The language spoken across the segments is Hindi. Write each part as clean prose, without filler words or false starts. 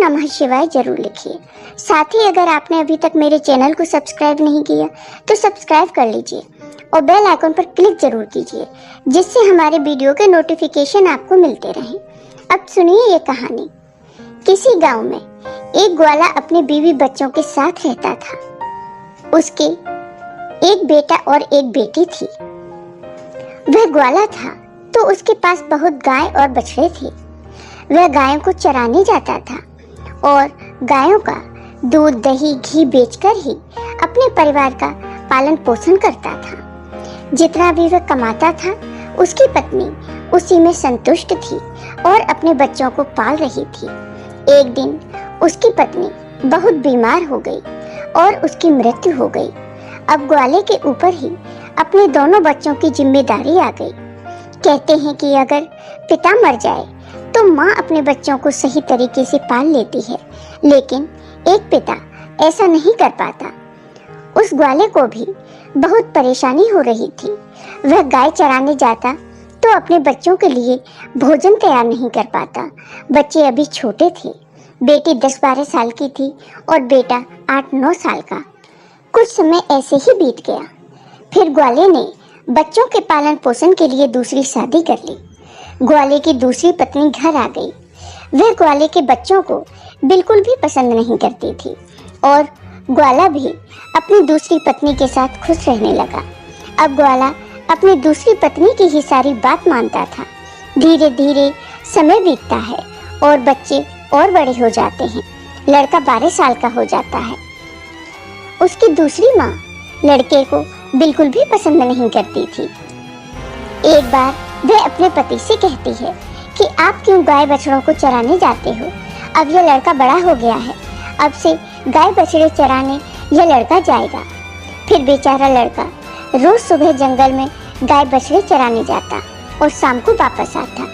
नमः शिवाय जरूर लिखिए। साथ ही अगर आपने अभी तक मेरे चैनल को सब्सक्राइब नहीं किया तो सब्सक्राइब कर लीजिए और बेल आइकन पर क्लिक जरूर कीजिए, जिससे हमारे वीडियो के नोटिफिकेशन आपको मिलते रहें। अब सुनिए ये कहानी। किसी गांव में एक ग्वाला अपने बीवी बच्चों के साथ रहता था। उसके एक बेटा और एक बेटी थी। वह ग्वाला था तो उसके पास बहुत गाय और बछड़े थे। वह गायों को चराने जाता था और गायों का दूध, दही, घी बेचकर ही अपने परिवार का पालन पोषण करता था। जितना भी वह कमाता था उसकी पत्नी उसी में संतुष्ट थी और अपने बच्चों को पाल रही थी। एक दिन उसकी पत्नी बहुत बीमार हो गई और उसकी मृत्यु हो गई। अब ग्वाले के ऊपर ही अपने दोनों बच्चों की जिम्मेदारी आ गई। कहते हैं कि अगर पिता मर जाए तो माँ अपने बच्चों को सही तरीके से पाल लेती है, लेकिन एक पिता ऐसा नहीं कर पाता। उस ग्वाले को भी बहुत परेशानी हो रही थी। वह गाय चराने जाता तो अपने बच्चों के लिए भोजन तैयार नहीं कर पाता। बच्चे अभी छोटे थे। बेटी 10-12 साल की थी और बेटा 8-9 साल का। कुछ समय ऐसे ही बीत गया। फिर ग्वाले ने बच्चों के पालन पोषण के लिए दूसरी शादी कर ली। ग्वाले की दूसरी पत्नी घर आ गई। वह ग्वाले के बच्चों को बिल्कुल भी पसंद नहीं करती थी और ग्वाला भी अपनी दूसरी पत्नी के साथ खुश रहने लगा। अब ग्वाला अपनी दूसरी पत्नी की ही सारी बात मानता था। धीरे धीरे समय बीतता है और बच्चे और बड़े हो जाते हैं। लड़का 12 साल का हो जाता है। उसकी दूसरी माँ लड़के को बिल्कुल भी पसंद नहीं करती थी। एक बार वह अपने पति से कहती है कि आप क्यों गाय बछड़ों को चराने जाते हो? अब यह लड़का बड़ा हो गया है, अब से गाय बछड़े चराने यह लड़का जाएगा। फिर बेचारा लड़का रोज सुबह जंगल में गाय बछड़े चराने जाता और शाम को वापस आता।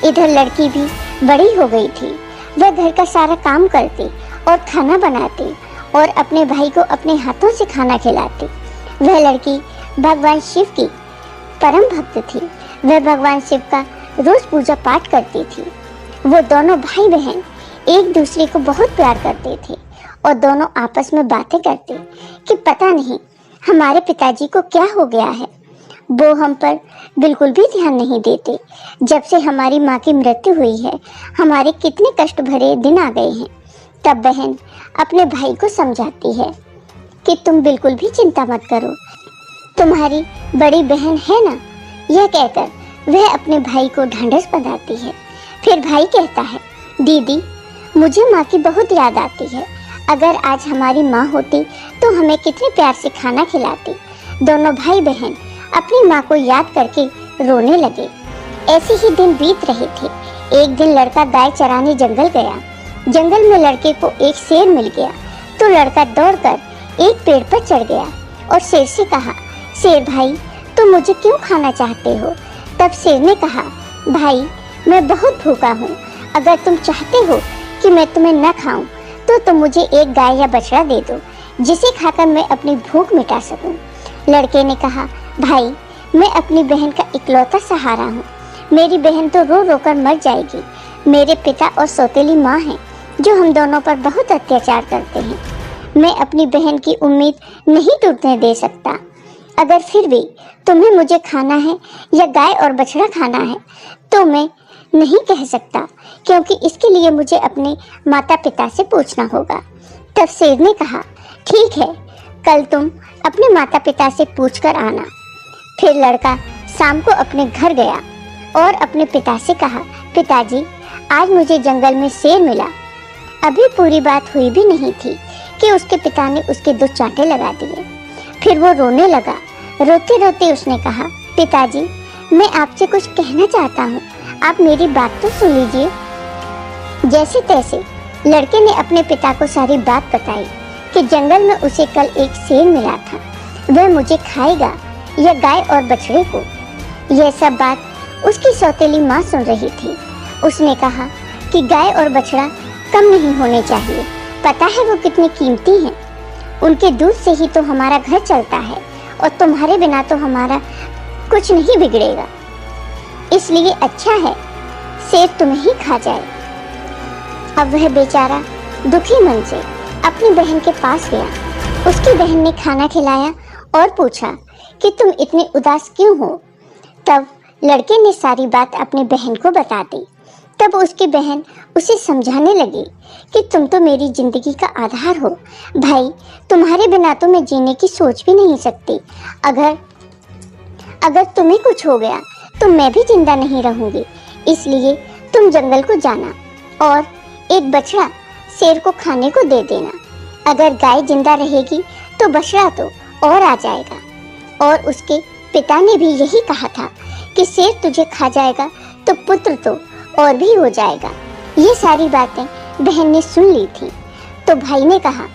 इधर लड़की भी बड़ी हो गई थी। वह घर का सारा काम करती और खाना बनाती और अपने भाई को अपने हाथों से खाना खिलाती। वह लड़की भगवान शिव की परम भक्त थी। वह भगवान शिव का रोज पूजा पाठ करती थी। वो दोनों भाई बहन एक दूसरे को बहुत प्यार करते थे और दोनों आपस में बातें करते कि पता नहीं हमारे पिताजी को क्या हो गया है। वो हम पर बिल्कुल भी ध्यान नहीं देते। जब से हमारी माँ की मृत्यु हुई है हमारे कितने कष्ट भरे दिन आ गए हैं। तब बहन अपने भाई को समझाती है कि तुम बिल्कुल भी चिंता मत करो, तुम्हारी बड़ी बहन है ना। यह कहकर वह अपने भाई को ढांढस बंधाती है। फिर भाई कहता है, दीदी मुझे माँ की बहुत याद आती है। अगर आज हमारी माँ होती तो हमें कितने प्यार से खाना खिलाती। दोनों भाई बहन अपनी माँ को याद करके रोने लगे। ऐसे ही दिन बीत रहे थे। एक दिन लड़का गाय चराने जंगल गया। जंगल में लड़के को एक शेर मिल गया तो लड़का दौड़कर एक पेड़ पर चढ़ गया और शेर से कहा, शेर भाई तुम मुझे क्यों खाना चाहते हो? तब शेर ने कहा, भाई मैं बहुत भूखा हूँ। अगर तुम चाहते हो कि मैं तुम्हें न खाऊं तो तुम मुझे एक गाय या बछड़ा दे दो जिसे खाकर मैं अपनी भूख मिटा सकूं। लड़के ने कहा, भाई मैं अपनी बहन का इकलौता सहारा हूँ। मेरी बहन तो रो रो कर मर जाएगी। मेरे पिता और सौतेली माँ हैं जो हम दोनों पर बहुत अत्याचार करते हैं। मैं अपनी बहन की उम्मीद नहीं टूटने दे सकता। अगर फिर भी तुम्हें मुझे खाना है या गाय और बछड़ा खाना है तो मैं नहीं कह सकता, क्योंकि इसके लिए मुझे अपने माता पिता से पूछना होगा। तब शेर ने कहा, ठीक है, कल तुम अपने माता पिता से पूछकर आना। फिर लड़का शाम को अपने घर गया और अपने पिता से कहा, पिताजी आज मुझे जंगल में शेर मिला। अभी पूरी बात हुई भी नहीं थी कि उसके पिता ने उसके 2 चांटे लगा दिए। फिर वो रोने लगा। रोते रोते उसने कहा, पिताजी मैं आपसे कुछ कहना चाहता हूँ, आप मेरी बात तो सुन लीजिए। जैसे तैसे लड़के ने अपने पिता को सारी बात बताई कि जंगल में उसे कल एक शेर मिला था, वह मुझे खाएगा या गाय और बछड़े को। यह सब बात उसकी सौतेली माँ सुन रही थी। उसने कहा कि गाय और बछड़ा कम नहीं होने चाहिए। पता है वो कितने कीमती हैं। उनके दूध से ही तो हमारा घर चलता है और तुम्हारे बिना तो हमारा कुछ नहीं बिगड़ेगा। इसलिए अच्छा है शेर तुम्हें ही खा जाए। अब वह बेचारा दुखी मन से अपनी बहन के पास गया। उसकी बहन ने खाना खिलाया और पूछा कि तुम इतनी उदास क्यों हो। तब लड़के ने सारी बात अपनी बहन को बता दी। तब उसकी बहन उसे समझाने लगी कि तुम तो मेरी जिंदगी का आधार हो भाई, तुम्हारे बिना तो मैं जीने की सोच भी नहीं सकती। अगर तुम्हें कुछ हो गया तो मैं भी जिंदा नहीं रहूंगी, इसलिए तुम जंगल को जाना और एक बछड़ा शेर को खाने को दे देना। अगर गाय जिंदा रहेगी तो बछड़ा तो और आ जाएगा। और उसके पिता ने भी यही कहा था कि शेर तुझे खा जाएगा तो पुत्र तो और भी हो जाएगा। ये सारी बातें बहन ने सुन ली थी। तो भाई ने कहा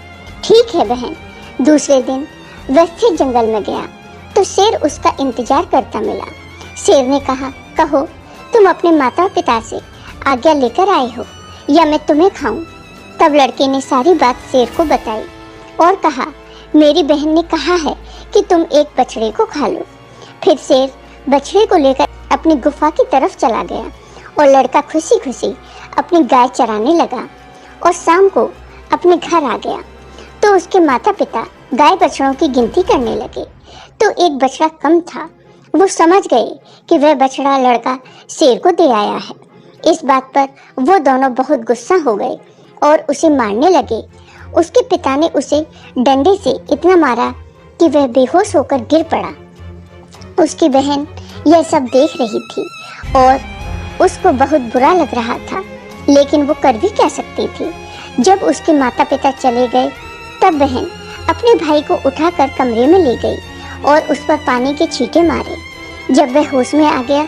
ठीक है बहन। दूसरे दिन वह फिर जंगल में गया तो शेर उसका इंतजार करता मिला। शेर ने कहा कहो तुम अपने माता पिता से आज्ञा लेकर आए हो या मैं तुम्हें खाऊं। तब लड़के ने सारी बात शेर को बताई और कहा मेरी बहन ने कहा है कि तुम एक बछड़े को खा लो। फिर शेर बछड़े को लेकर अपनी गुफा की तरफ चला गया और लड़का खुशी खुशी अपनी गाय चराने लगा और शाम को अपने घर आ गया तो उसके माता पिता गाय बछड़ों की गिनती करने लगे तो एक बछड़ा कम था। वो समझ गए कि वह बछड़ा लड़का शेर को दे आया है। इस बात पर वो दोनों बहुत गुस्सा हो गए और उसे मारने लगे। उसके पिता ने उसे डंडे से इतना मारा कि वह बेहोश होकर गिर पड़ा। उसकी बहन यह सब देख रही थी और उसको बहुत बुरा लग रहा था, लेकिन वो कर भी क्या सकती थी। जब उसके माता पिता चले गए तब बहन अपने भाई को उठाकर कमरे में ले गई और उस पर पानी के छींटे मारे। जब वह होश में आ गया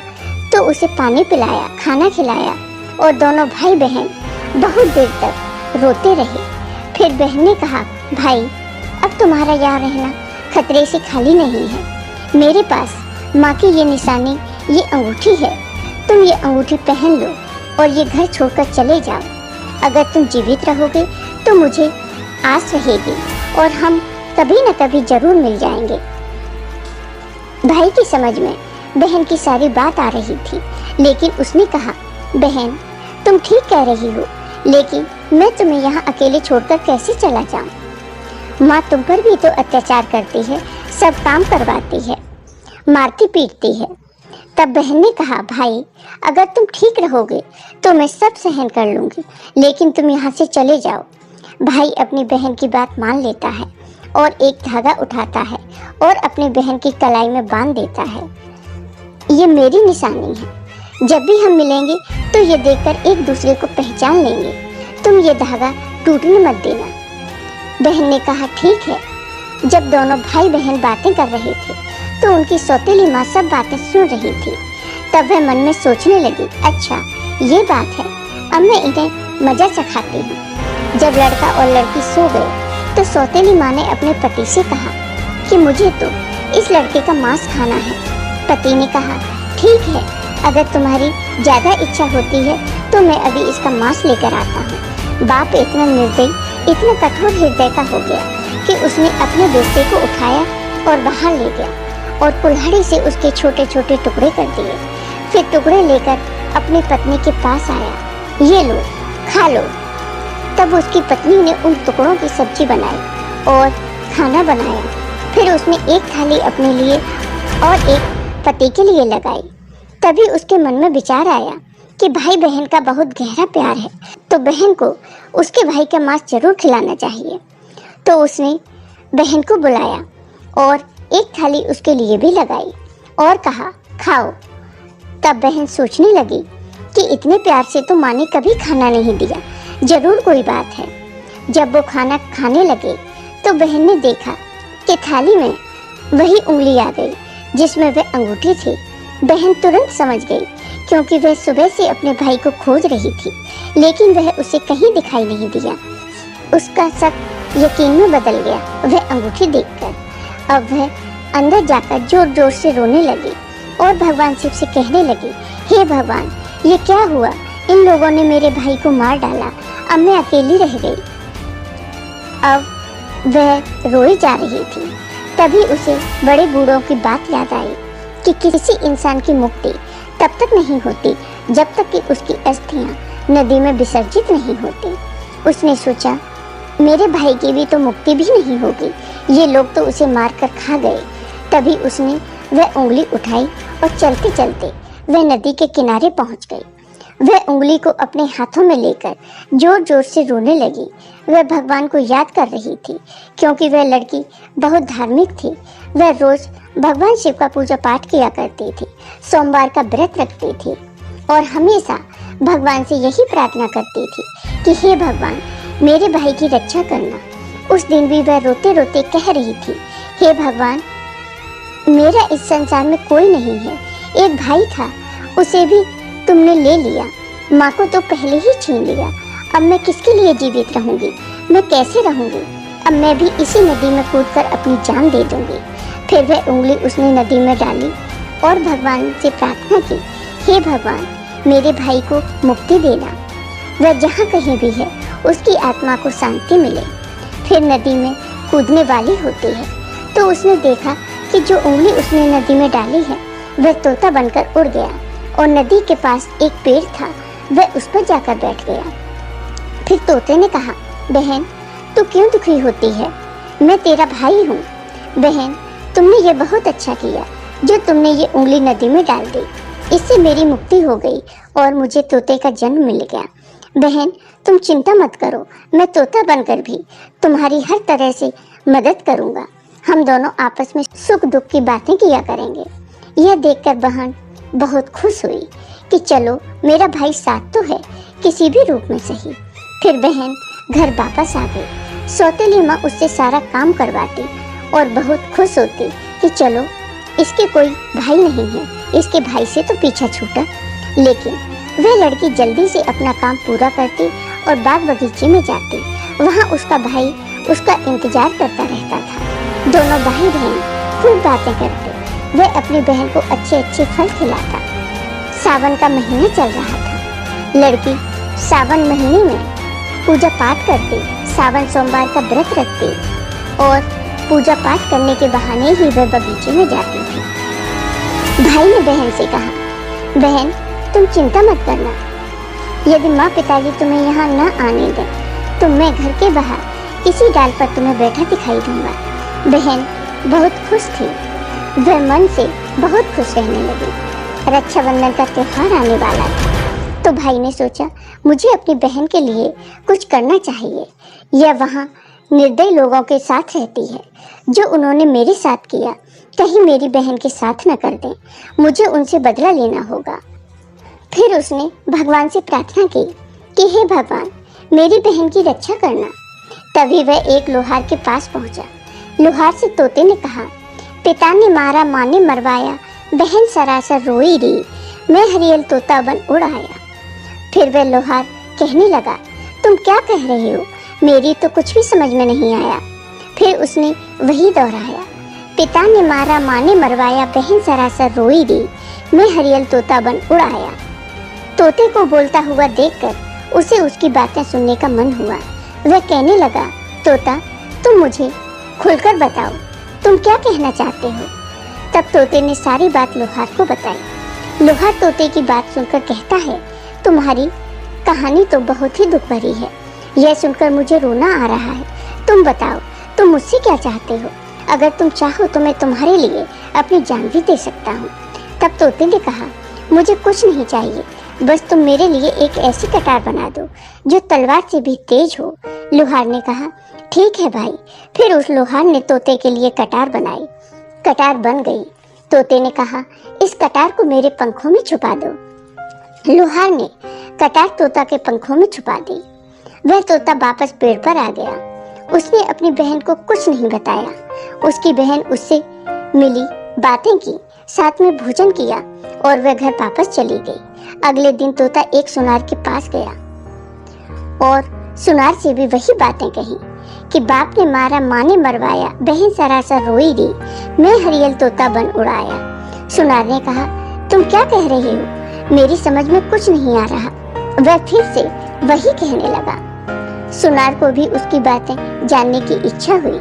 तो उसे पानी पिलाया, खाना खिलाया और दोनों भाई बहन बहुत देर तक रोते रहे। फिर बहन ने कहा भाई अब तुम्हारा यहाँ रहना खतरे से खाली नहीं है। मेरे पास माँ की ये निशानी, ये अंगूठी है। तुम ये अंगूठी पहन लो और ये घर छोड़कर चले जाओ। अगर तुम जीवित रहोगे तो मुझे आस रहेगी और हम कभी न कभी जरूर मिल जाएंगे। भाई की समझ में बहन की सारी बात आ रही थी, लेकिन उसने कहा बहन तुम ठीक कह रही हो, लेकिन मैं तुम्हें यहाँ अकेले छोड़कर कैसे चला जाऊँ। माँ तुम पर भी तो अत्याचार करती है, सब काम करवाती है, मारती पीटती है। तब बहन ने कहा भाई अगर तुम ठीक रहोगे तो मैं सब सहन कर लूंगी, लेकिन तुम यहाँ से चले जाओ। भाई अपनी बहन की बात मान लेता है और एक धागा उठाता है और अपनी बहन की कलाई में बांध देता है। ये मेरी निशानी है, जब भी हम मिलेंगे तो ये देखकर एक दूसरे को पहचान लेंगे। तुम ये धागा टूटने मत देना। बहन ने कहा ठीक है। जब दोनों भाई बहन बातें कर रहे थे तो उनकी सौतेली माँ सब बातें सुन रही थी। तब वह मन में सोचने लगी अच्छा ये बात है, अब मैं इन्हें मजा चखाती हूँ। जब लड़का और लड़की सो गए तो सौतेली माँ ने अपने पति से कहा कि मुझे तो इस लड़के का मांस खाना है। पति ने कहा ठीक है, अगर तुम्हारी ज्यादा इच्छा होती है तो मैं अभी इसका मांस लेकर आता हूँ। बाप इतना निर्दयी, इतना कठोर हृदय का हो गया कि उसने अपने बेटे को उठाया और बाहर ले गया और कुल्हाड़ी से उसके छोटे छोटे टुकड़े कर दिए। फिर टुकड़े लेकर अपनी पत्नी के पास आया, ये लो खा लो। तब उसकी पत्नी ने उन टुकड़ों की सब्जी बनाई और खाना बनाया। फिर उसने एक थाली अपने लिए और एक पति के लिए लगाई। तभी उसके मन में विचार आया कि भाई बहन का बहुत गहरा प्यार है, तो बहन को उसके भाई का मांस जरूर खिलाना चाहिए। तो उसने बहन को बुलाया और एक थाली उसके लिए भी लगाई और कहा खाओ। तब बहन सोचने लगी कि इतने प्यार से तो माँ ने कभी खाना नहीं दिया, जरूर कोई बात है। जब वो खाना खाने लगे तो बहन ने देखा कि थाली में वही उंगली आ गई जिसमें वह अंगूठी थी। बहन तुरंत समझ गई, क्योंकि वह सुबह से अपने भाई को खोज रही थी, लेकिन वह उसे कहीं दिखाई नहीं दिया। उसका शक यकीन में बदल गया वह अंगूठी देखकर। अब वह अंदर जाकर जोर जोर से रोने लगी और भगवान शिव से कहने लगी, हे भगवान ये क्या हुआ, इन लोगों ने मेरे भाई को मार डाला, अब मैं अकेली रह गई। अब वह रोई जा रही थी। तभी उसे बड़े बूढ़ों की बात याद आई कि किसी इंसान की मुक्ति तब तक नहीं होती जब तक कि उसकी अस्थियां नदी में विसर्जित नहीं होते। उसने सोचा मेरे भाई की भी तो मुक्ति भी नहीं होगी, ये लोग तो उसे मारकर खा गए। तभी उसने वह उंगली उठाई और चलते चलते वह नदी के किनारे पहुंच गई। वह उंगली को अपने हाथों में लेकर जोर जोर से रोने लगी। वह भगवान को याद कर रही थी, क्योंकि वह लड़की बहुत धार्मिक थी। वह रोज भगवान शिव का पूजा पाठ किया करती थी, सोमवार का व्रत रखती थी और हमेशा भगवान से यही प्रार्थना करती थी कि हे भगवान, मेरे भाई की रक्षा करना। उस दिन भी वह रोते रोते कह रही थी, हे भगवान, मेरा इस संसार में कोई नहीं है। एक भाई था, उसे भी तुमने ले लिया, माँ को तो पहले ही छीन लिया। अब मैं किसके लिए जीवित रहूंगी? मैं कैसे रहूंगी? अब मैं भी इसी नदी में कूदकर अपनी जान दे दूंगी। फिर वह उंगली उसने नदी में डाली और भगवान से प्रार्थना की, हे भगवान, मेरे भाई को मुक्ति देना। वह जहाँ कहीं भी है उसकी आत्मा को शांति मिले। फिर नदी में कूदने वाली होती है तो उसने देखा कि जो उंगली उसने नदी में डाली है वह तोता बनकर उड़ गया और नदी के पास एक पेड़ था, वह उस पर जाकर बैठ गया। फिर तोते ने कहा, बहन, तू क्यों दुखी होती है? मैं तेरा भाई हूँ। बहन, तुमने ये बहुत अच्छा किया जो तुमने ये उंगली नदी में डाल दी। इससे मेरी मुक्ति हो गई और मुझे तोते का जन्म मिल गया। बहन, तुम चिंता मत करो, मैं तोता बनकर भी तुम्हारी हर तरह से मदद करूँगा। हम दोनों आपस में सुख दुख की बातें किया करेंगे। यह देखकर बहन बहुत खुश हुई कि चलो, मेरा भाई साथ तो है, किसी भी रूप में सही। फिर बहन घर वापस आ गई। सौतेली माँ उससे सारा काम करवाती और बहुत खुश होती कि चलो, इसके कोई भाई नहीं है, इसके भाई से तो पीछा छूटा। लेकिन वह लड़की जल्दी से अपना काम पूरा करती और बाग बगीचे में जाती। वहाँ उसका भाई उसका इंतजार करता रहता था। दोनों भाई बहन खूब बातें करते। वह अपनी बहन को अच्छे अच्छे फल खिलाता। सावन का महीना चल रहा था। लड़की सावन महीने में पूजा पाठ करती, सावन सोमवार का व्रत रखती और पूजा पाठ करने के बहाने ही वह बगीचे में जाती थी। भाई ने बहन से कहा, बहन, तुम चिंता मत करना। यदि माँ पिताजी तुम्हें यहाँ न आने दें तो मैं घर के बाहर किसी डाल पर तुम्हें बैठा दिखाई दूंगा। बहन बहुत खुश थी। वह मन से बहुत खुश रहने लगी। रक्षाबंधन का त्योहार आने वाला था तो भाई ने सोचा, मुझे अपनी बहन के लिए कुछ करना चाहिए। यह वहाँ निर्दयी लोगों के साथ रहती है। जो उन्होंने मेरे साथ किया, कहीं मेरी बहन के साथ न कर दें। मुझे उनसे बदला लेना होगा। फिर उसने भगवान से प्रार्थना की कि हे भगवान, मेरी बहन की रक्षा करना। तभी वह एक लोहार के पास पहुंचा। लोहार से तोते ने कहा, पिता ने मारा, माँ ने मरवाया, बहन सरासर रोई री, मैं हरियल तोता बन उड़ आया। फिर वह लोहार कहने लगा, तुम क्या कह रहे हो? मेरी तो कुछ भी समझ में नहीं आया। फिर उसने वही दोहराया, पिता ने मारा, माँ ने मरवाया, बहन सरासर रोई री, मैं हरियल तोता बन उड़ आया। तोते को बोलता हुआ देखकर उसे उसकी बातें सुनने का मन हुआ। वह कहने लगा, तोता, तुम मुझे खुलकर बताओ, तुम क्या कहना चाहते हो? तब तोते ने सारी बात लोहार को बताई। लोहार तोते की बात सुनकर कहता है, तुम्हारी कहानी तो बहुत ही दुख भरी है। यह सुनकर मुझे रोना आ रहा है। तुम बताओ, तुम मुझसे क्या चाहते हो? अगर तुम चाहो तो मैं तुम्हारे लिए अपनी जान भी दे सकता हूँ। तब तोते ने कहा, मुझे कुछ नहीं चाहिए, बस तुम मेरे लिए एक ऐसी कटार बना दो जो तलवार से भी तेज हो। लोहार ने कहा, ठीक है भाई। फिर उस लोहार ने तोते के लिए कटार बनाई। कटार बन गई। तोते ने कहा, इस कटार को मेरे पंखों में छुपा दो। लोहार ने कटार तोता के पंखों में छुपा दी। वह तोता वापस पेड़ पर आ गया। उसने अपनी बहन को कुछ नहीं बताया। उसकी बहन उससे मिली, बातें की, साथ में भोजन किया और वह घर वापस चली गई। अगले दिन तोता एक सुनार के पास गया और सुनार से भी वही बातें कही कि बाप ने मारा, माँ ने मरवाया, बहन सरासर रोई री, मैं हरियल तोता बन उड़ाया। सुनार ने कहा, तुम क्या कह रहे हो? मेरी समझ में कुछ नहीं आ रहा। वह फिर से वही कहने लगा। सुनार को भी उसकी बातें जानने की इच्छा हुई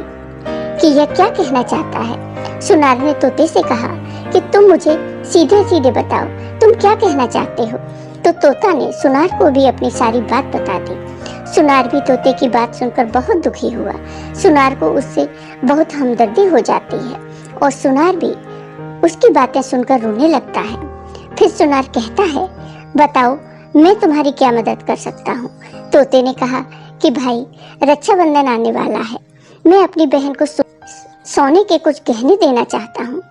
कि यह क्या कहना चाहता है। सुनार ने तोते से कहा कि तुम मुझे सीधे सीधे बताओ, तुम क्या कहना चाहते हो? तो तोता ने सुनार को भी अपनी सारी बात बता दी। सुनार भी तोते की बात सुनकर बहुत दुखी हुआ। सुनार को उससे बहुत हमदर्दी हो जाती है और सुनार भी उसकी बातें सुनकर रोने लगता है। फिर सुनार कहता है, बताओ मैं तुम्हारी क्या मदद कर सकता हूँ। तोते ने कहा कि भाई, रक्षाबंधन आने वाला है, मैं अपनी बहन को सोने के कुछ गहने देना चाहता हूँ,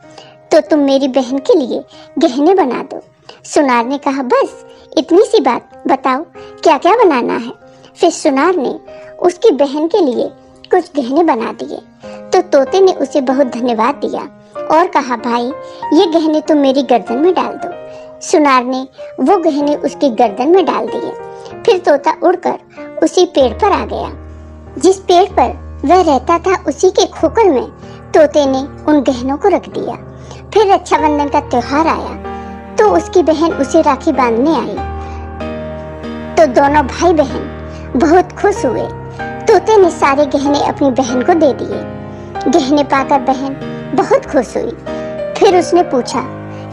तो तुम मेरी बहन के लिए गहने बना दो। सुनार ने कहा, बस इतनी सी बात, बताओ क्या क्या बनाना है। फिर सुनार ने उसकी बहन के लिए कुछ गहने बना दिए। तो तोते ने उसे बहुत धन्यवाद दिया और कहा, भाई ये गहने तुम मेरी गर्दन में डाल दो। सुनार ने वो गहने उसकी गर्दन में डाल दिए। फिर तोता उड़कर उसी पेड़ पर आ गया। जिस पेड़ पर वह रहता था उसी के खोखल में तोते ने उन गहनों को रख दिया। फिर रक्षाबंधन का त्योहार आया तो उसकी बहन उसे राखी बांधने आई। तो दोनों भाई बहन बहुत खुश हुए। तोते ने सारे गहने अपनी बहन को दे दिए। गहने पाकर बहन बहुत खुश हुई। फिर उसने पूछा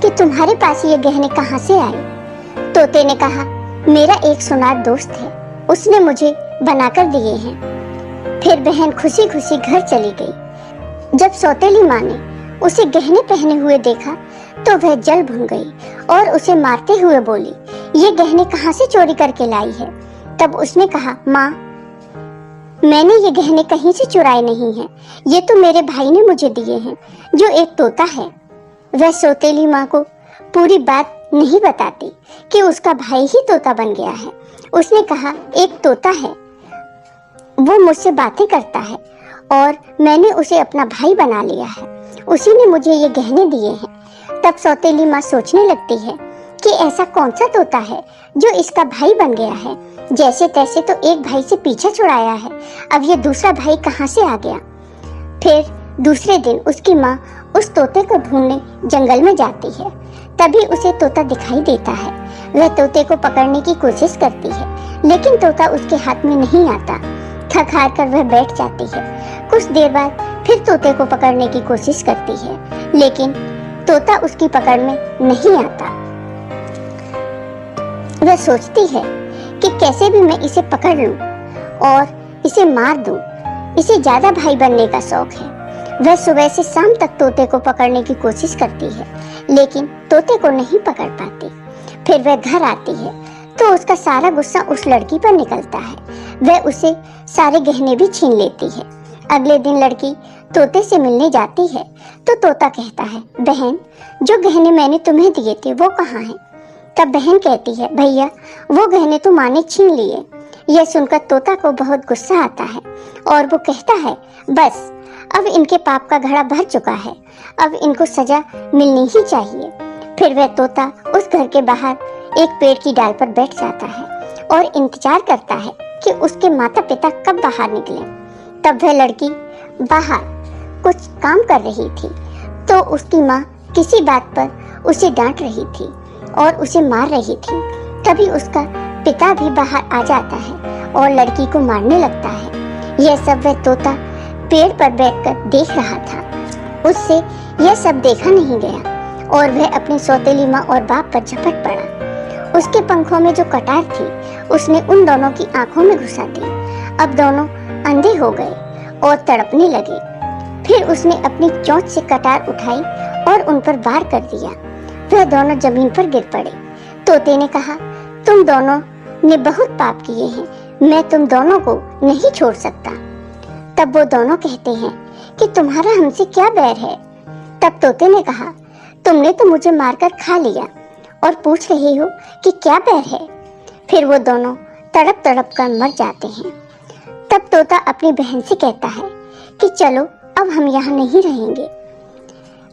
कि तुम्हारे पास ये गहने कहाँ से आए। तोते ने कहा, मेरा एक सुनार दोस्त है, उसने मुझे बनाकर दिए हैं। फिर बहन खुशी खुशी घर चली गई। जब सौतेली माँ ने उसे गहने पहने हुए देखा तो वह जल भुन गई और उसे मारते हुए बोली, ये गहने कहाँ से चोरी करके लाई है। तब उसने कहा, माँ, मैंने ये गहने कहीं से चुराए नहीं हैं, ये तो मेरे भाई ने मुझे दिए हैं, जो एक तोता है। वह सौतेली माँ को पूरी बात नहीं बताती कि उसका भाई ही तोता बन गया है। उसने कहा, एक तोता है, वो मुझसे बातें करता है और मैंने उसे अपना भाई बना लिया है, उसी ने मुझे ये गहने दिए हैं। तब सौतेली माँ सोचने लगती है कि ऐसा कौन सा तोता है जो इसका भाई बन गया है। जैसे तैसे तो एक भाई से पीछा छुड़ाया है, अब ये दूसरा भाई कहाँ से आ गया। फिर दूसरे दिन उसकी माँ उस तोते को ढूंढने जंगल में जाती है। तभी उसे तोता दिखाई देता है। वह तोते को पकड़ने की कोशिश करती है, लेकिन तोता उसके हाथ में नहीं आता। थक हार कर वह बैठ जाती है। कुछ देर बाद फिर तोते को पकड़ने की कोशिश करती है, लेकिन तोता उसकी पकड़ में नहीं आता। वह सोचती है कि कैसे भी मैं इसे पकड़ लूं और इसे मार दूं। इसे ज्यादा भाई बनने का शौक है। वह सुबह से शाम तक तोते को पकड़ने की कोशिश करती है, लेकिन तोते को नहीं पकड़ पाती। फिर वह घर आती है तो उसका सारा गुस्सा उस लड़की पर निकलता है। वह उसे सारे गहने भी छीन लेती है। अगले दिन लड़की तोते से मिलने जाती है तो तोता कहता है, बहन, जो गहने मैंने तुम्हें दिए थे वो कहाँ हैं? तब बहन कहती है, भैया, वो गहने तो माँ ने छीन लिए। यह सुनकर तोता को बहुत गुस्सा आता है और वो कहता है, बस अब इनके पाप का घड़ा भर चुका है, अब इनको सजा मिलनी ही चाहिए। फिर वह तोता उस घर के बाहर एक पेड़ की डाल पर बैठ जाता है और इंतजार करता है कि उसके माता पिता कब बाहर निकले। तब वह लड़की बाहर कुछ काम कर रही थी तो उसकी माँ किसी बात पर उसे डांट रही थी और उसे मार रही थी। तभी उसका पिता भी बाहर आ जाता है और लड़की को मारने लगता है। यह सब वह तोता पेड़ पर बैठकर देख रहा था। उससे यह सब देखा नहीं गया और वह अपनी सौतेली माँ और बाप पर झपट पड़ा। उसके पंखों में जो कटार थी उसने उन दोनों की आंखों में घुसा दी। अब दोनों अंधे हो गए और तड़पने लगे। फिर उसने अपनी चोंच से कटार उठाई और उन पर वार कर दिया। वह दोनों जमीन पर गिर पड़े। तोते ने कहा, तुम दोनों ने बहुत पाप किए हैं, मैं तुम दोनों को नहीं छोड़ सकता। तब वो दोनों कहते हैं कि तुम्हारा हमसे क्या बैर है। तब तोते ने कहा, तुमने तो मुझे मारकर खा लिया और पूछ रहे हो कि क्या बैर है। फिर वो दोनों तड़प तड़प कर मर जाते हैं। तब तोता अपनी बहन से कहता है कि चलो अब हम यहाँ नहीं रहेंगे।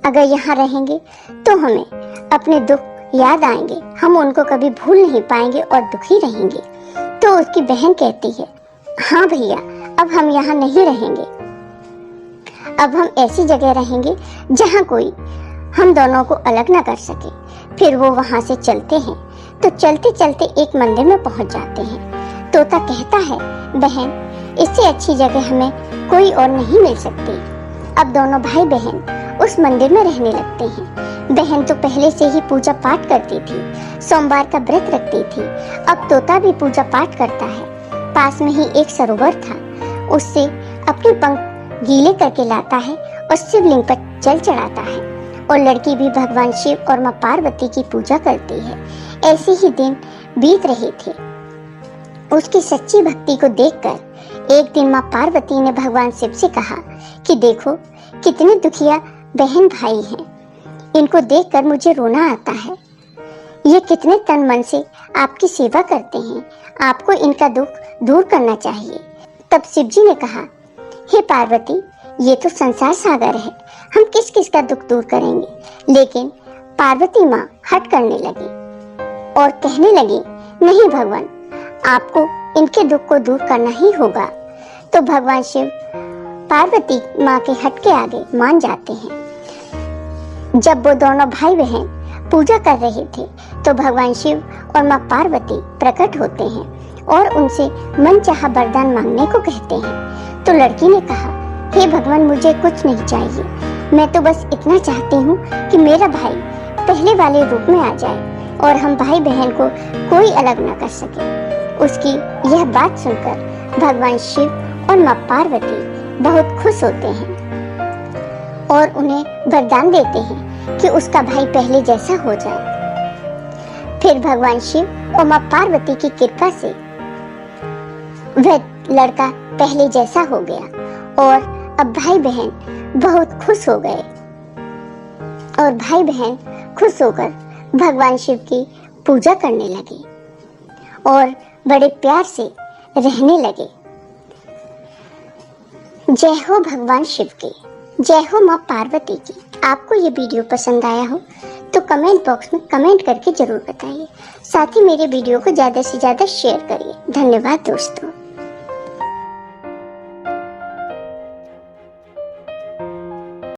अगर यहाँ रहेंगे तो हमें अपने दुख याद आएंगे, हम उनको कभी भूल नहीं पाएंगे और दुखी रहेंगे। तो उसकी बहन कहती है, हाँ भैया, अब हम यहाँ नहीं रहेंगे, अब हम ऐसी जगह रहेंगे जहाँ कोई हम दोनों को अलग ना कर सके। फिर वो वहाँ से चलते हैं तो चलते चलते एक मंदिर में पहुँच जाते हैं। तोता कहता है, बहन, इससे अच्छी जगह हमें कोई और नहीं मिल सकती। अब दोनों भाई बहन उस मंदिर में रहने लगते हैं। बहन तो पहले से ही पूजा पाठ करती थी, सोमवार का व्रत रखती थी। अब तोता भी पूजा पाठ करता है। पास में ही एक सरोवर था, उससे अपने पंख गीले करके लाता है और शिवलिंग पर जल चढ़ाता है। और लड़की भी भगवान शिव और माँ पार्वती की पूजा करती है। ऐसे ही दिन बीत रहे थे। उसकी सच्ची भक्ति को देखकर एक दिन माँ पार्वती ने भगवान शिव से कहा कि देखो कितने दुखिया बहन भाई हैं, इनको देखकर मुझे रोना आता है। ये कितने तन मन से आपकी सेवा करते हैं, आपको इनका दुख दूर करना चाहिए। तब शिव जी ने कहा, हे पार्वती, ये तो संसार सागर है, हम किस किस का दुख दूर करेंगे। लेकिन पार्वती माँ हट करने लगी और कहने लगी, नहीं भगवान, आपको इनके दुख को दूर करना ही होगा। तो भगवान शिव पार्वती माँ के हट के आगे मान जाते हैं। जब वो दोनों भाई बहन पूजा कर रहे थे तो भगवान शिव और माँ पार्वती प्रकट होते हैं और उनसे मनचाहा वरदान मांगने को कहते हैं। तो लड़की ने कहा, हे भगवान, मुझे कुछ नहीं चाहिए, मैं तो बस इतना चाहती हूँ कि मेरा भाई पहले वाले रूप में आ जाए और हम भाई बहन को कोई अलग न कर सके। उसकी यह बात सुनकर भगवान शिव और माँ पार्वती बहुत खुश होते हैं और उन्हें वरदान देते हैं कि उसका भाई पहले जैसा हो जाए। फिर भगवान शिव और माँ पार्वती की कृपा से वह लड़का पहले जैसा हो गया और अब भाई बहन बहुत खुश हो गए और भाई बहन खुश होकर भगवान शिव की पूजा करने लगे और बड़े प्यार से रहने लगे। जय हो भगवान शिव की, जय हो माँ पार्वती की। आपको ये वीडियो पसंद आया हो तो कमेंट बॉक्स में कमेंट करके जरूर बताइए। साथ ही मेरे वीडियो को ज़्यादा से ज़्यादा शेयर करिए। धन्यवाद दोस्तों।